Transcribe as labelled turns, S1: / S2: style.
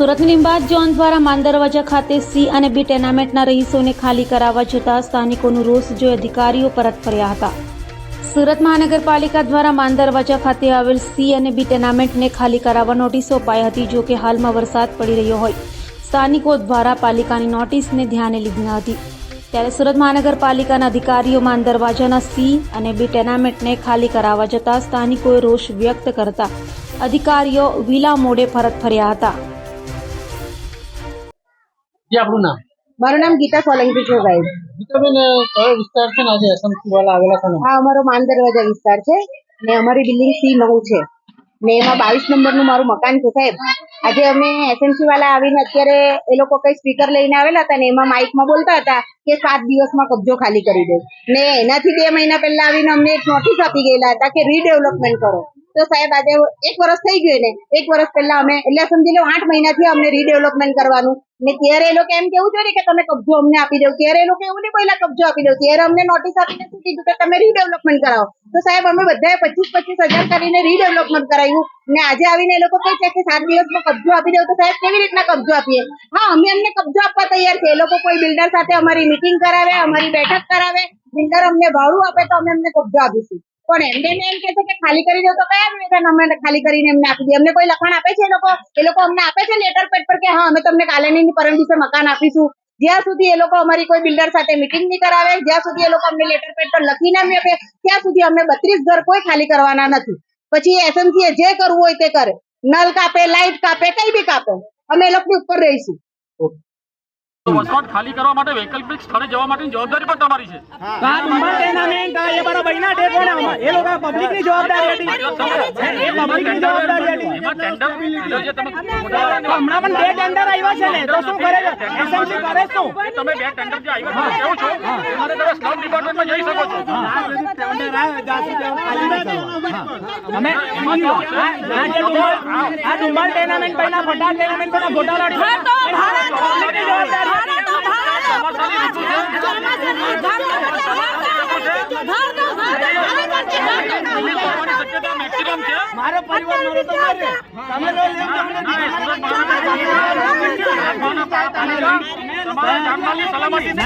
S1: સુરતની લીંબાદ ઝોન દ્વારા માંદરવાજા ખાતે સી અને બી ટેનામેન્ટના રહીશોને ખાલી કરાવવા જતા સ્થાનિકોનો રોષ જોઈ અધિકારીઓ પરત ફર્યા હતા। સુરત મહાનગરપાલિકા દ્વારા માંદરવાજા ખાતે આવેલ સી અને બી ટેનામેન્ટને ખાલી કરાવવા નોટિસો અપાઈ હતી। જો કે હાલમાં વરસાદ પડી રહ્યો હોય સ્થાનિકો દ્વારા પાલિકાની નોટિસને ધ્યાને લીધી ન હતી, ત્યારે સુરત મહાનગરપાલિકાના અધિકારીઓ માંદરવાજાના સી અને બી ટેનામેન્ટને ખાલી કરાવવા જતા સ્થાનિકોએ રોષ વ્યક્ત કરતા અધિકારીઓ વિલા મોડે પરત ફર્યા હતા।
S2: આપણું નામ?
S3: મારું નામ ગીતા સોલંકી છે સાહેબ।
S2: ગીતાબેન, કયો વિસ્તાર છે ને આજે એસએમસી વાળા આવેલા છે?
S3: હા, અમારો માંદરવાજા વિસ્તાર છે ને અમારી બિલ્ડિંગ C9 છે ને એમાં 22 નંબરનું મારું મકાન છે સાહેબ। આજે અમે એસએમસી વાળા આવીને અત્યારે એ લોકો કઈ સ્પીકર લઈને આવેલા હતા ને એમાં માઇકમાં બોલતા હતા કે 7 દિવસમાં કબજો ખાલી કરી દે ને એનાથી 2 મહિના પહેલા આવીને અમને એક નોટિસ આપી ગયેલા હતા કે રીડેવલપમેન્ટ કરો। તો સાહેબ આજે 1 વર્ષ થઈ ગયું ને 1 વર્ષ પહેલા અમે એટલે સમજી લો 8 મહિનાથી અમને રીડેવલપમેન્ટ કરવાનું ને ત્યારે એ લોકો એમ કેવું જોઈએ કે તમે કબજો અમને આપી દો, ત્યારે એ લોકો એવું નહીં પહેલા કબજો આપી દો, ત્યારે અમને નોટિસ આપીને શું કીધું કે તમે રીડેવલપમેન્ટ કરાવો। તો સાહેબ અમે બધાએ 25,000 કરીને રીડેવલપમેન્ટ કરાવ્યું ને આજે આવીને એ લોકો કહે છે કે 7 દિવસમાં કબજો આપી દો। તો સાહેબ કેવી રીતના કબજો આપીએ? હા, અમે એમને કબજો આપવા તૈયાર છે। એ લોકો કોઈ બિલ્ડર સાથે અમારી મીટિંગ કરાવે, અમારી બેઠક કરાવે, બિલ્ડર અમને ભાડું આપે તો અમે એમને કબજો આપીશું, પણ એમને એમ કહે છે કે ખાલી કરી દો। તો કયા વેતન અમે ખાલી કરીને એમને આપી દઈએ? અમને કોઈ લખાણ આપે છે? એ લોકો અમને આપે છે લેટર પેડ પર કે હા અમે તમને કાલે ની પરમ દિવસે મકાન આપીશું? જ્યાં સુધી એ લોકો અમારી કોઈ બિલ્ડર સાથે મીટિંગ નહીં કરાવે, જ્યાં સુધી એ લોકો અમને લેટર પેડ પર લખીને નહીં આપે, ત્યાં સુધી અમે 32 ઘર કોઈ ખાલી કરવાના નથી। પછી એસએમસી જે કરવું હોય તે કરે, નલ કાપે, લાઇટ કાપે, કઈ બી કાપે, અમે એ લોકોની ઉપર રહીશું।
S4: વસવાટ ખાલી કરવા માટે વૈકલ્પિક સ્થળે જવા માટેની જવાબદારી પણ તમારી છે।
S5: એ બરાબર એના ટેકોને એ લોકો પબ્લિકની જવાબદારી હતી, એ પબ્લિકની જવાબદારી હતી।
S4: એમાં ટેન્ડર જે તમે
S5: હમણાં પણ 2 ટેન્ડર આવ્યા છે ને, તો શું કરે છે એસએમસી? કરે શું?
S4: તમે 2 ટેન્ડર જે આવ્યા છે કેવું છો તમારે તમે સ્ટાફ ડિપાર્ટમેન્ટમાં જઈ શકો છો।
S5: અમે આ ડુમ્બલ ટેનામેન્ટ પહેલા ફટાક ટેનામેન્ટ પહેલા ગોટાળા મારો પરિવાર મારો તો મારે તમે
S4: તમારા ગામની સલામતી